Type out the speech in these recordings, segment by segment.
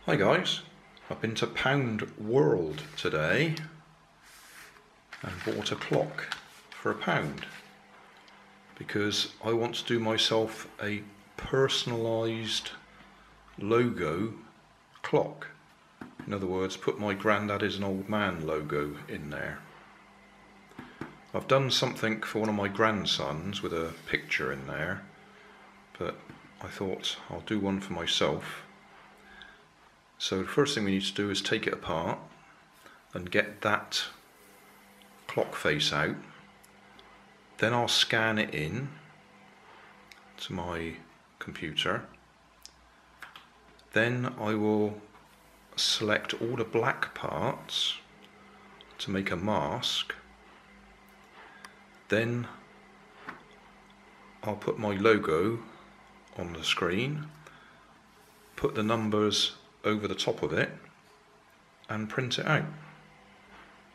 Hi guys, I've been to Poundworld today and bought a clock for £1 because I want to do myself a personalised logo clock. In other words, put my Grandad is an old man logo in there. I've done something for one of my grandsons with a picture in there, but I thought I'll do one for myself. So the first thing we need to do is take it apart and get that clock face out. Then I'll scan it in to my computer. Then I will select all the black parts to make a mask. Then I'll put my logo on the screen, put the numbers over the top of it and print it out.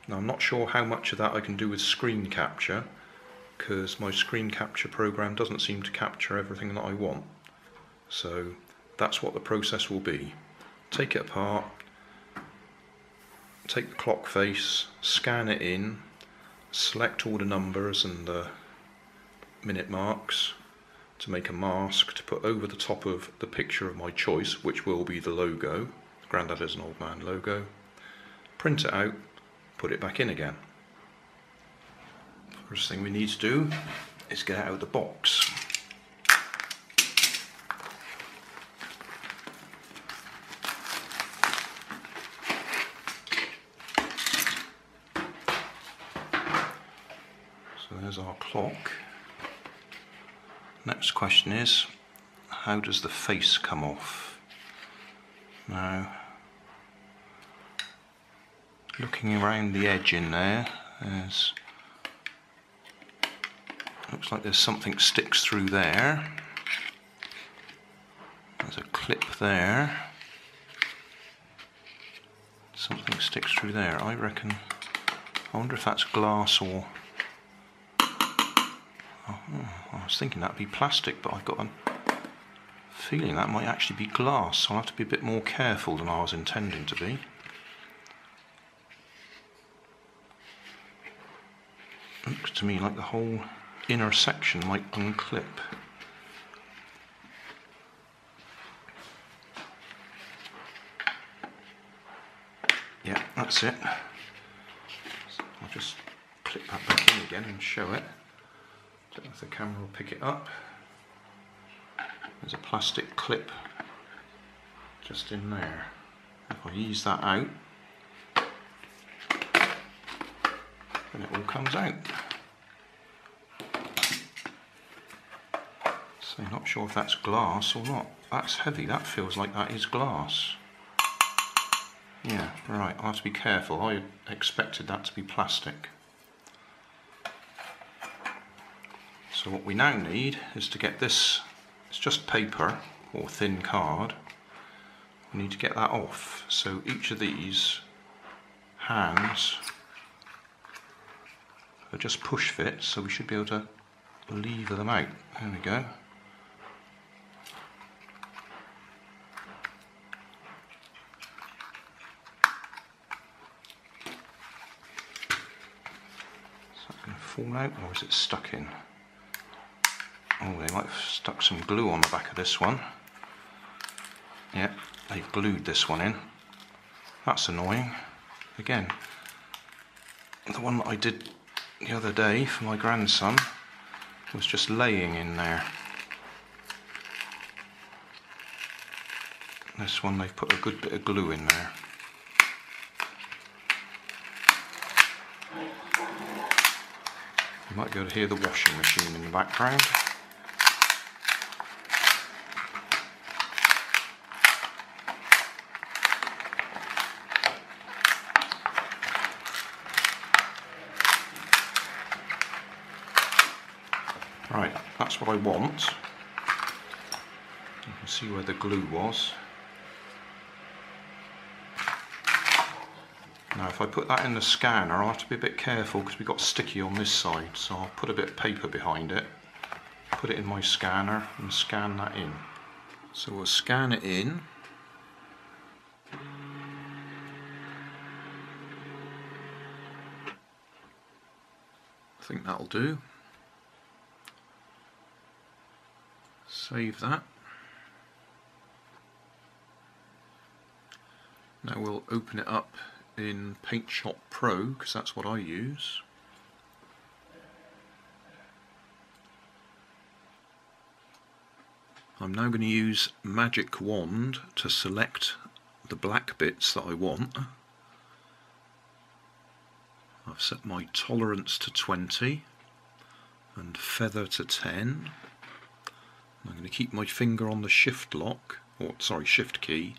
Now I'm not sure how much of that I can do with screen capture because my screen capture program doesn't seem to capture everything that I want. So that's what the process will be. Take it apart, take the clock face, scan it in, select all the numbers and the minute marks to make a mask to put over the top of the picture of my choice, which will be the logo, Grandad is an old man logo. Print it out, put it back in again. First thing we need to do is get it out of the box. So there's our clock. Next question is, how does the face come off? Now, looking around the edge in there, looks like there's something sticks through there. There's a clip there. Something sticks through there. I wonder if that's glass or... I was thinking that'd be plastic, but I've got a feeling that might actually be glass, so I'll have to be a bit more careful than I was intending to be. Looks to me like the whole inner section might unclip. Yeah, that's it. So I'll just clip that back in again and show it. Don't know if the camera will pick it up. There's a plastic clip just in there. If I ease that out, then it all comes out. So not sure if that's glass or not. That's heavy, that feels like that is glass. Yeah, right, I'll have to be careful. I expected that to be plastic. So what we now need is to get this, it's just paper or thin card, we need to get that off. So each of these hands are just push fits, so we should be able to lever them out. There we go. Is that going to fall out or is it stuck in? Oh, they might have stuck some glue on the back of this one. Yeah, they've glued this one in. That's annoying. Again, the one that I did the other day for my grandson was just laying in there. This one they've put a good bit of glue in there. You might be able to hear the washing machine in the background. Right, that's what I want. You can see where the glue was. Now if I put that in the scanner, I'll have to be a bit careful because we've got sticky on this side, so I'll put a bit of paper behind it, put it in my scanner and scan that in. So we'll scan it in. think that'll do. Save that. Now we'll open it up in Paint Shop Pro, because that's what I use. I'm now going to use Magic Wand to select the black bits that I want. I've set my tolerance to 20 and feather to 10. I'm going to keep my finger on the shift lock, or sorry, shift key,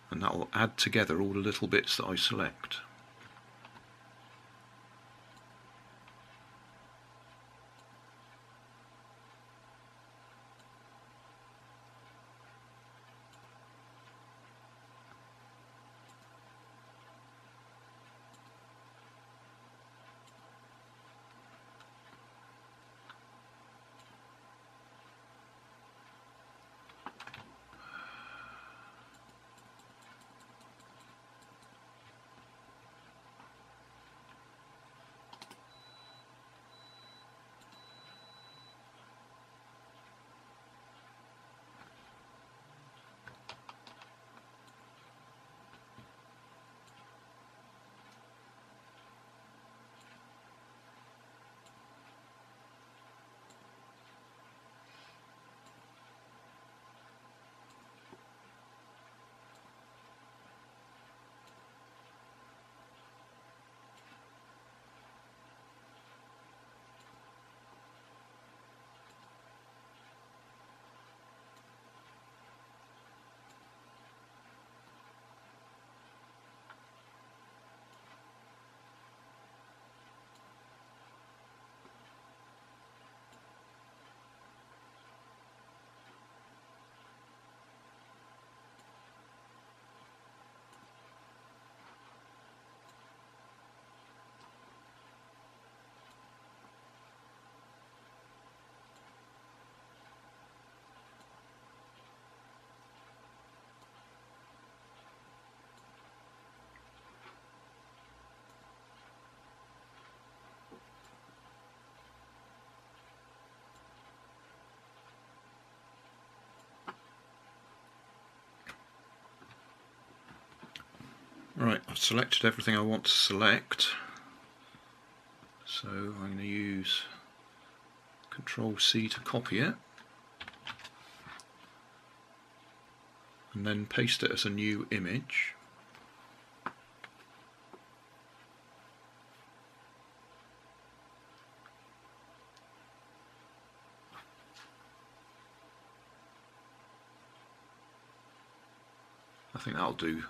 and that will add together all the little bits that I select. Right, I've selected everything I want to select, so I'm going to use Control-C to copy it, and then paste it as a new image. I think that'll do.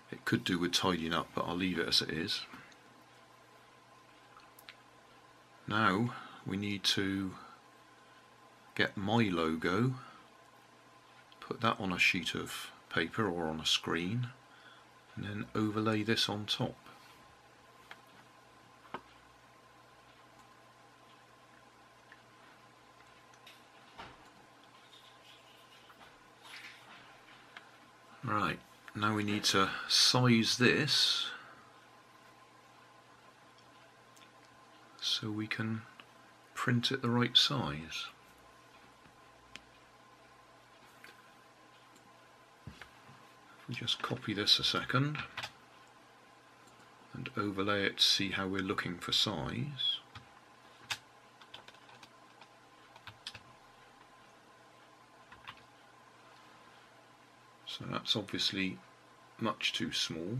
It could do with tidying up, but I'll leave it as it is. Now we need to get my logo, put that on a sheet of paper or on a screen, and then overlay this on top. Right, now we need to size this so we can print it the right size. We just copy this a second and overlay it to see how we're looking for size. So that's obviously much too small.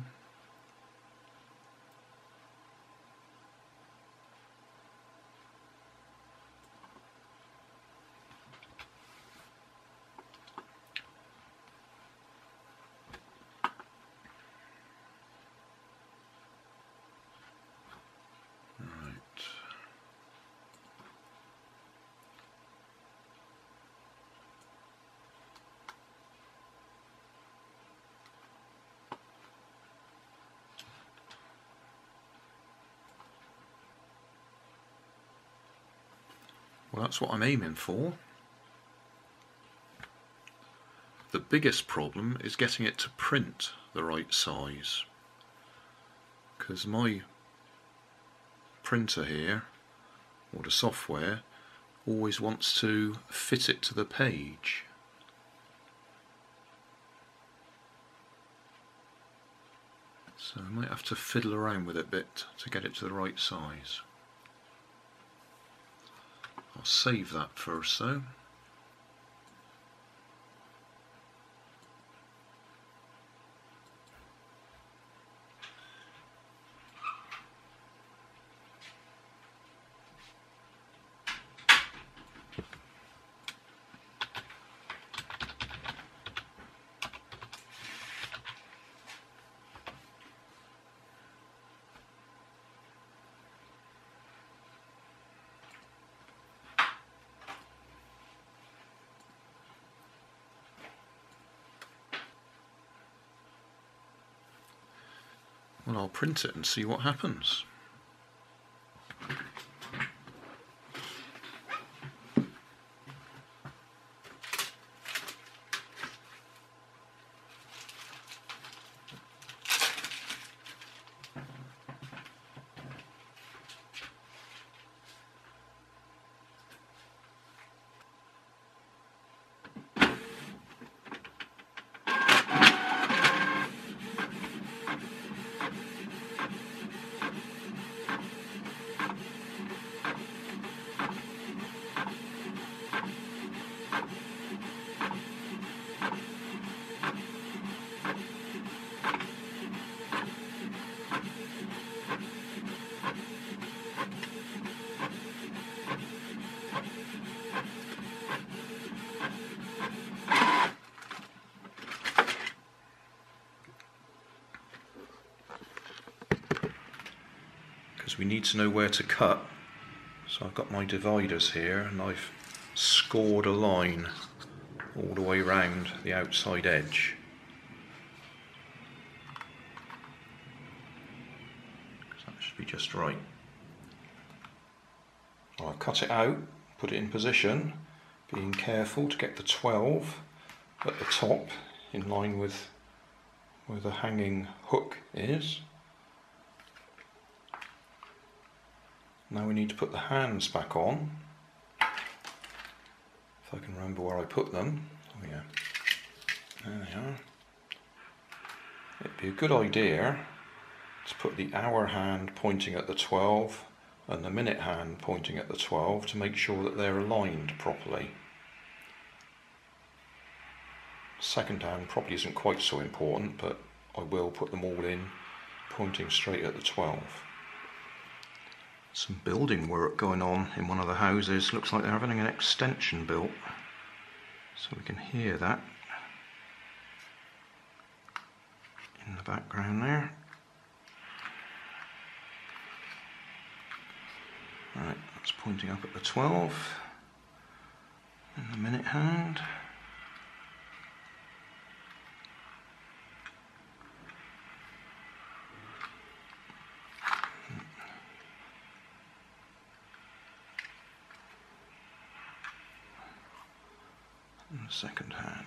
Well, that's what I'm aiming for. The biggest problem is getting it to print the right size, because my printer here, or the software, always wants to fit it to the page. So I might have to fiddle around with it a bit to get it to the right size. I'll save that first though. Well, I'll print it and see what happens. We need to know where to cut, so I've got my dividers here and I've scored a line all the way around the outside edge. That should be just right. I'll cut it out, put it in position, being careful to get the 12 at the top in line with where the hanging hook is. Now we need to put the hands back on. If I can remember where I put them. Oh yeah, there they are. It'd be a good idea to put the hour hand pointing at the 12 and the minute hand pointing at the 12 to make sure that they're aligned properly. Second hand probably isn't quite so important, but I will put them all in pointing straight at the 12. Some building work going on in one of the houses. Looks like they're having an extension built, so we can hear that in the background there. Right, that's pointing up at the 12 and the minute hand. And the second hand.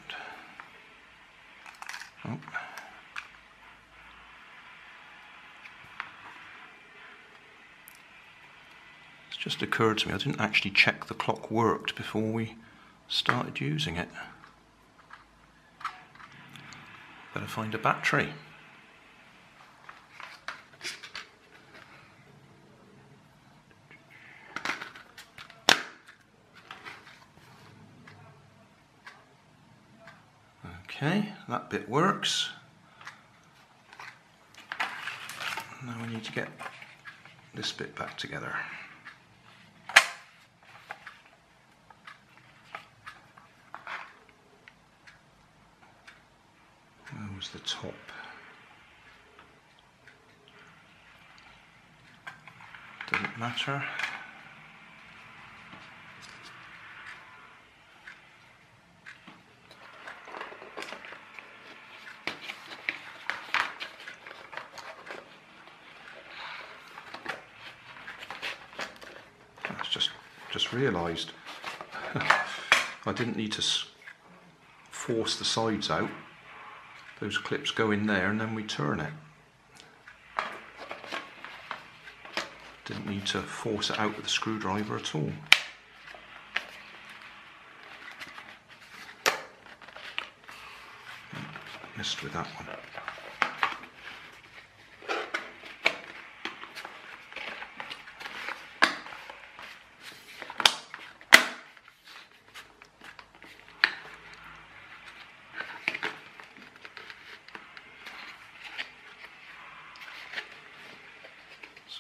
Oh. It's just occurred to me I didn't actually check the clock worked before we started using it. Better find a battery. Okay, that bit works. Now we need to get this bit back together. Where was the top? Doesn't matter. Just realised I didn't need to force the sides out. Those clips go in there and then we turn it. Didn't need to force it out with a screwdriver at all. Missed with that one.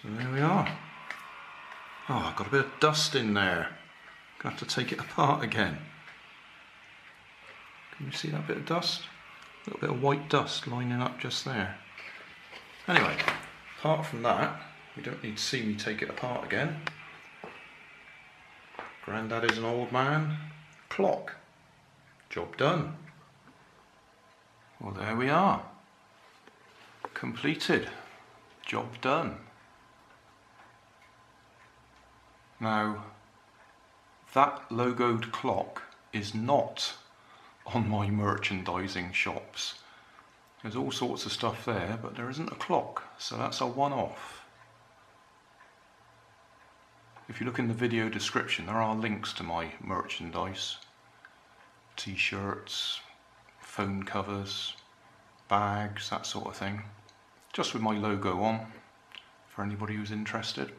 So there we are. Oh, I've got a bit of dust in there. Gonna have to take it apart again. Can you see that bit of dust? A little bit of white dust lining up just there. Anyway, apart from that, you don't need to see me take it apart again. Grandad is an old man clock. Job done. Well, there we are. Completed. Job done. Now, that logoed clock is not on my merchandising shops. There's all sorts of stuff there, but there isn't a clock, so that's a one-off. If you look in the video description, there are links to my merchandise. T-shirts, phone covers, bags, that sort of thing. Just with my logo on, for anybody who's interested.